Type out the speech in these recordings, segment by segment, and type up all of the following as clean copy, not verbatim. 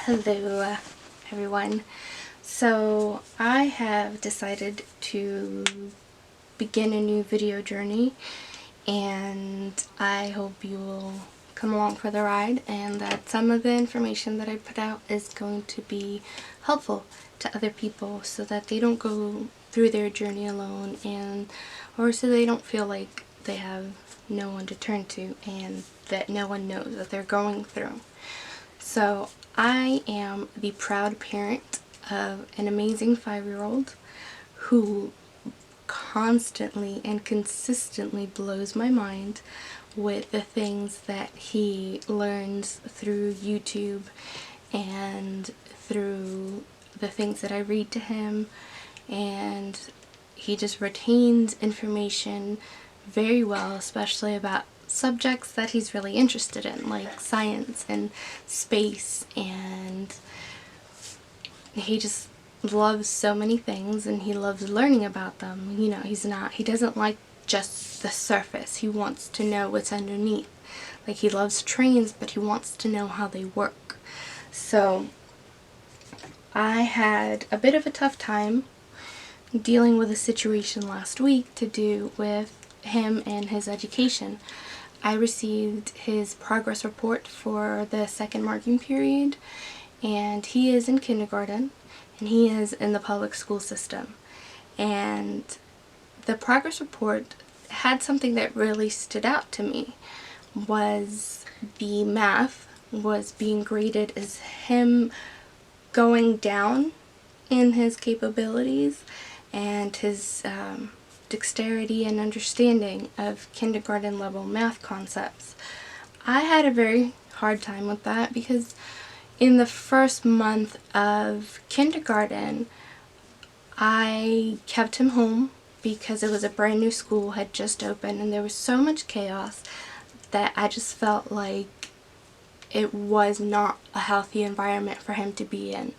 Hello everyone. So I have decided to begin a new video journey, and I hope you will come along for the ride and that some of the information that I put out is going to be helpful to other people so that they don't go through their journey alone, or so they don't feel like they have no one to turn to and that no one knows what they're going through. So I am the proud parent of an amazing 5-year-old who constantly and consistently blows my mind with the things that he learns through YouTube and through the things that I read to him, and he just retains information very well, especially about subjects that he's really interested in, like science and space, and he just loves so many things and he loves learning about them. You know, he doesn't like just the surface. He wants to know what's underneath. Like, he loves trains, but he wants to know how they work. So I had a bit of a tough time dealing with a situation last week to do with him and his education. I received his progress report for the second marking period, and he is in kindergarten and he is in the public school system. And the progress report had something that really stood out to me, was the math was being graded as him going down in his capabilities and his dexterity and understanding of kindergarten level math concepts. I had a very hard time with that because in the first month of kindergarten I kept him home because it was a brand new school, had just opened, and there was so much chaos that I just felt like it was not a healthy environment for him to be in.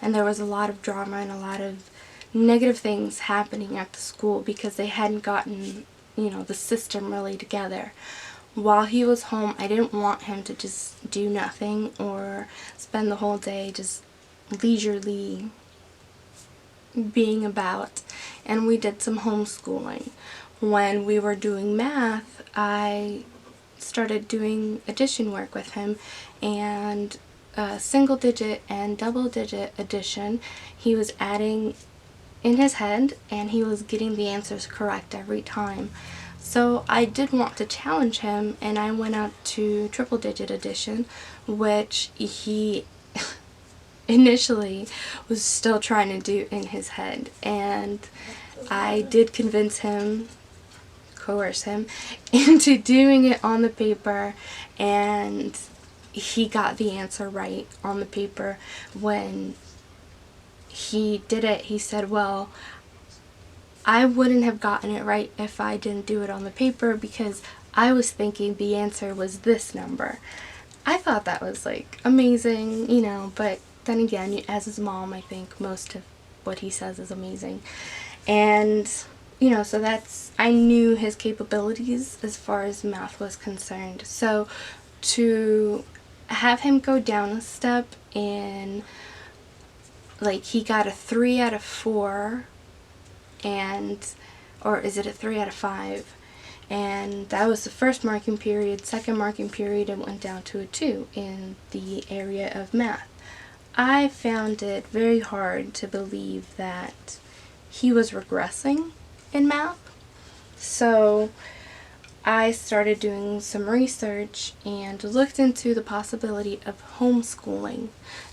And there was a lot of drama and a lot of negative things happening at the school because they hadn't gotten, the system really together. While he was home, I didn't want him to just do nothing or spend the whole day just leisurely being about, and we did some homeschooling. When we were doing math, I started doing addition work with him, and single digit and double digit addition he was adding in his head, and he was getting the answers correct every time. So I did want to challenge him, and I went out to triple digit addition, which he initially was still trying to do in his head. And I did coerce him into doing it on the paper, and he got the answer right on the paper. When he did it, he said, well, I wouldn't have gotten it right if I didn't do it on the paper because I was thinking the answer was this number. I thought that was like amazing, but then again, as his mom, I think most of what he says is amazing. And so I knew his capabilities as far as math was concerned. So to have him go down a step in, like, he got a 3 out of 4, or is it a 3 out of 5? And that was the first marking period. Second marking period, it went down to a 2 in the area of math. I found it very hard to believe that he was regressing in math. So I started doing some research and looked into the possibility of homeschooling.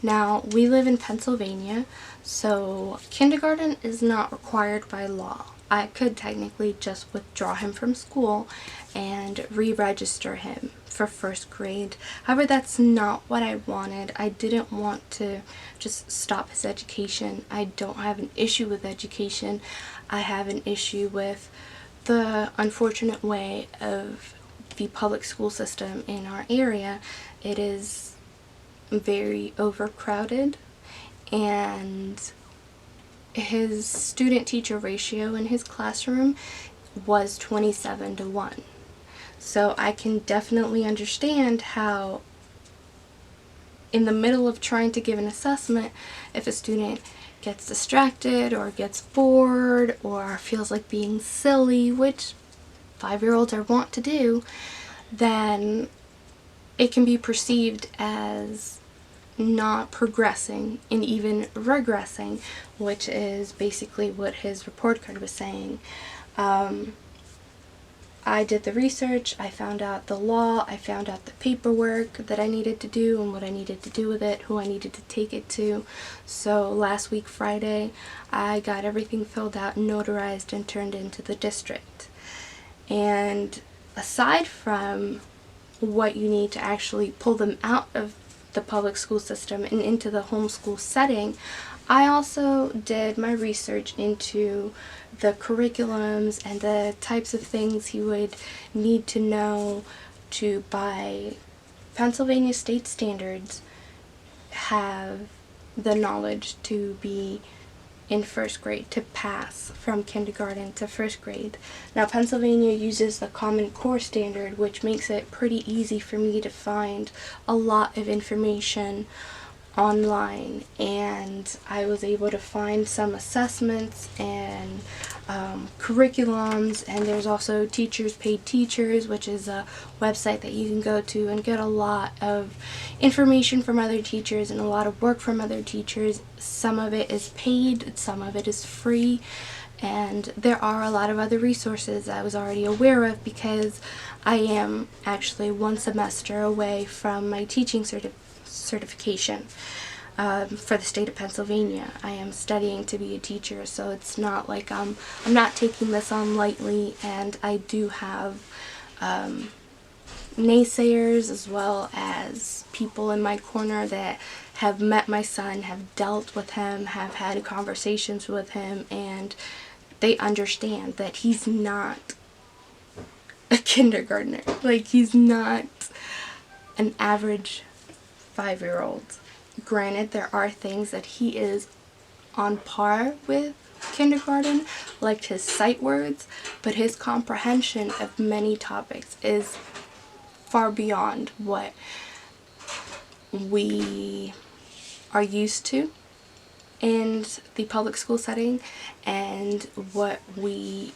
Now, we live in Pennsylvania, so kindergarten is not required by law. I could technically just withdraw him from school and re-register him for first grade. However, that's not what I wanted. I didn't want to just stop his education. I don't have an issue with education. I have an issue with the unfortunate way of the public school system in our area. It is very overcrowded, and his student-teacher ratio in his classroom was 27-1. So I can definitely understand how in the middle of trying to give an assessment, if a student gets distracted or gets bored or feels like being silly, which 5-year-olds are wont to do, then it can be perceived as not progressing and even regressing, which is basically what his report card was saying. I did the research, I found out the law, I found out the paperwork that I needed to do and what I needed to do with it, who I needed to take it to. So last week Friday, I got everything filled out, notarized, and turned into the district. And aside from what you need to actually pull them out of the public school system and into the homeschool setting, I also did my research into the curriculums and the types of things he would need to know to, by Pennsylvania state standards, have the knowledge to be in first grade, to pass from kindergarten to first grade. Now, Pennsylvania uses the Common Core standard, which makes it pretty easy for me to find a lot of information online, and I was able to find some assessments and curriculums, and there's also Teachers Paid Teachers, which is a website that you can go to and get a lot of information from other teachers and a lot of work from other teachers. Some of it is paid, some of it is free, and there are a lot of other resources I was already aware of because I am actually one semester away from my teaching certification for the state of Pennsylvania. I am studying to be a teacher, so it's not like I'm not taking this on lightly, and I do have naysayers as well as people in my corner that have met my son, have dealt with him, have had conversations with him, and they understand that he's not a kindergartner. Like, he's not an average 5-year-old. Granted, there are things that he is on par with kindergarten, like his sight words, but his comprehension of many topics is far beyond what we are used to in the public school setting and what we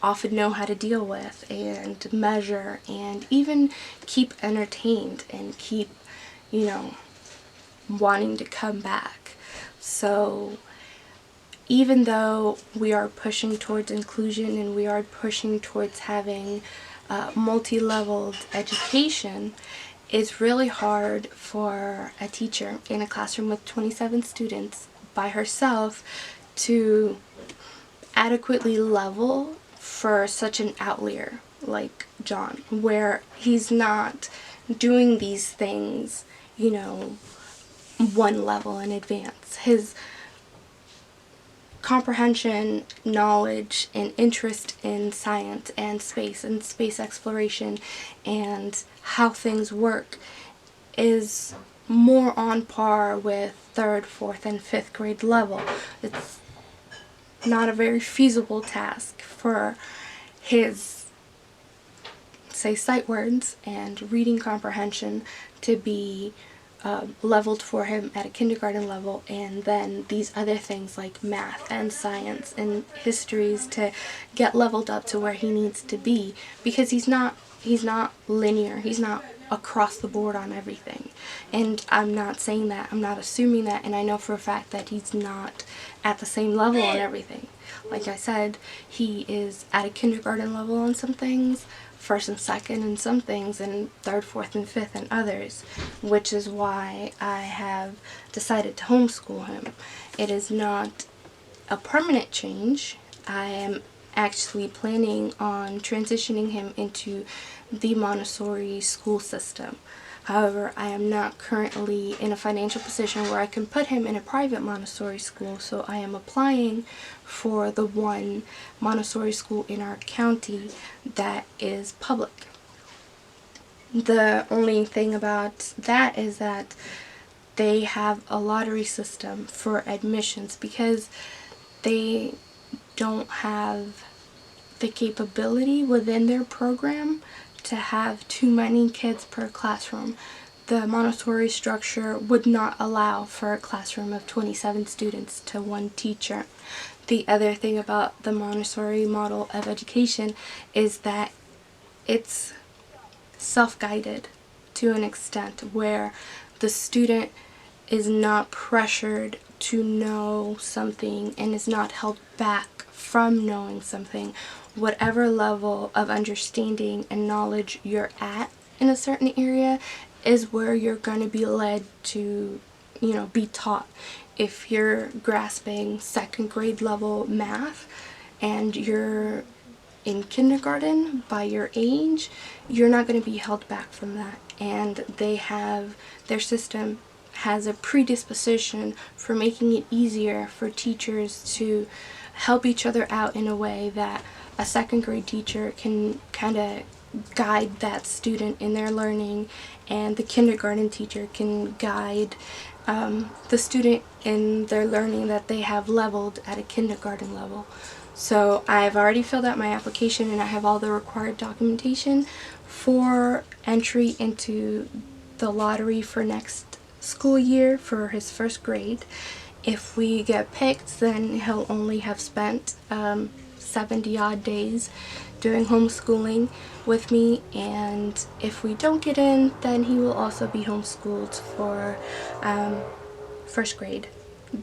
often know how to deal with and measure and even keep entertained and keep, wanting to come back. So even though we are pushing towards inclusion and we are pushing towards having multi-leveled education, it's really hard for a teacher in a classroom with 27 students by herself to adequately level for such an outlier like John, where he's not doing these things, one level in advance. His comprehension, knowledge, and interest in science and space exploration and how things work is more on par with 3rd, 4th, and 5th grade level. It's not a very feasible task for his, say, sight words and reading comprehension to be leveled for him at a kindergarten level, and then these other things like math and science and histories to get leveled up to where he needs to be, because he's not linear, he's not across the board on everything. And I'm not saying that, I'm not assuming that, and I know for a fact that he's not at the same level on everything. Like I said, he is at a kindergarten level on some things, 1st and 2nd in some things, and 3rd, 4th, and 5th in others, which is why I have decided to homeschool him. It is not a permanent change. I am actually planning on transitioning him into the Montessori school system. However, I am not currently in a financial position where I can put him in a private Montessori school, so I am applying for the one Montessori school in our county that is public. The only thing about that is that they have a lottery system for admissions because they don't have the capability within their program to have too many kids per classroom. the Montessori structure would not allow for a classroom of 27 students to one teacher. The other thing about the Montessori model of education is that it's self-guided to an extent where the student is not pressured to know something and is not held back from knowing something. Whatever level of understanding and knowledge you're at in a certain area is where you're going to be led to, be taught. If you're grasping second grade level math and you're in kindergarten by your age, you're not going to be held back from that. And their system has a predisposition for making it easier for teachers to help each other out in a way that a second grade teacher can kind of guide that student in their learning, and the kindergarten teacher can guide the student in their learning that they have leveled at a kindergarten level. So I've already filled out my application and I have all the required documentation for entry into the lottery for next school year for his first grade. If we get picked, then he'll only have spent 70 odd days doing homeschooling with me, and if we don't get in, then he will also be homeschooled for first grade.